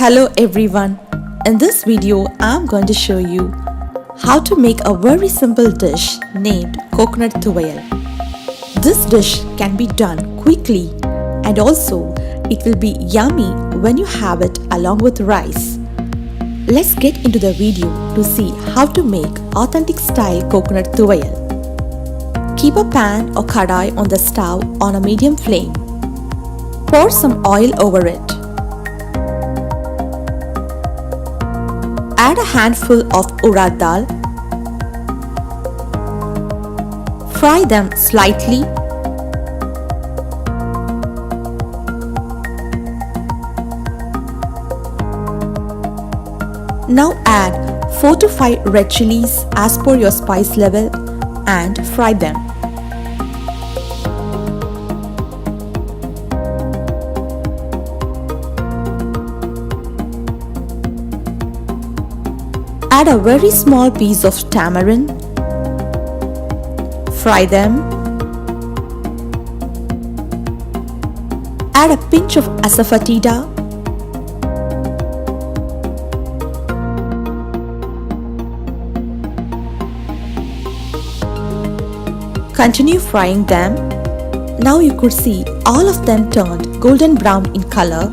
Hello everyone, in this video I'm going to show you how to make a very simple dish named coconut thuvaiyal. This dish can be done quickly and also it will be yummy when you have it along with rice. Let's get into the video to see how to make authentic style coconut thuvaiyal. Keep a pan or kadai on the stove on a medium flame. Pour some oil over it. Add a handful of urad dal. Fry them slightly. Now add 4 to 5 red chilies as per your spice level and fry them. Add a very small piece of tamarind. Fry them. Add a pinch of asafoetida. Continue frying them. Now you could see all of them turned golden brown in color.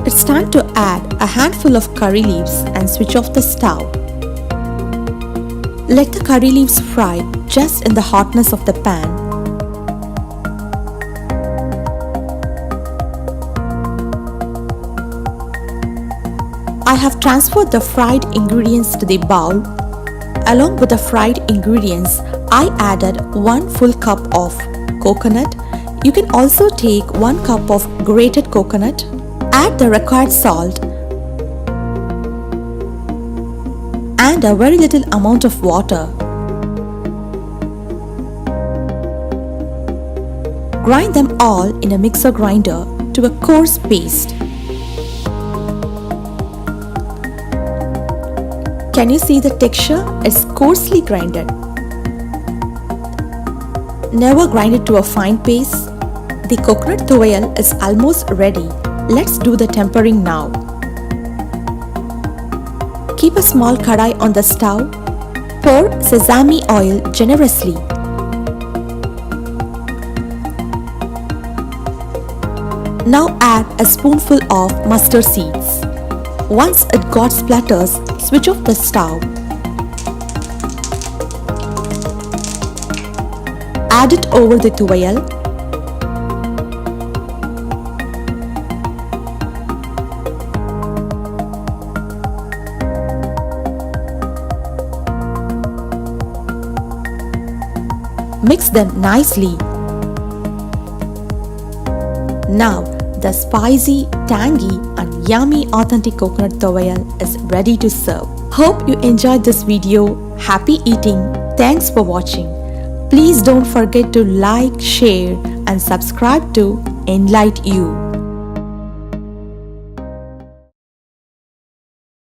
It's time to add a handful of curry leaves and switch off the stove. Let the curry leaves fry just in the hotness of the pan. I have transferred the fried ingredients to the bowl. Along with the fried ingredients, I added 1 full cup of coconut. You can also take 1 cup of grated coconut. Add the required salt and a very little amount of water. Grind them all in a mixer grinder to a coarse paste. Can you see the texture? It's coarsely grinded. Never grind it to a fine paste. The coconut thuvaiyal is almost ready. Let's do the tempering now. Keep a small kadai on the stove. Pour sesame oil generously. Now add a spoonful of mustard seeds. Once it got splatters, switch off the stove. Add it over the thuvaiyal. Mix them nicely. Now the spicy, tangy and yummy authentic coconut thuvaiyal is ready to serve. Hope you enjoyed this video. Happy eating. Thanks for watching. Please don't forget to like, share and subscribe to Enlight You.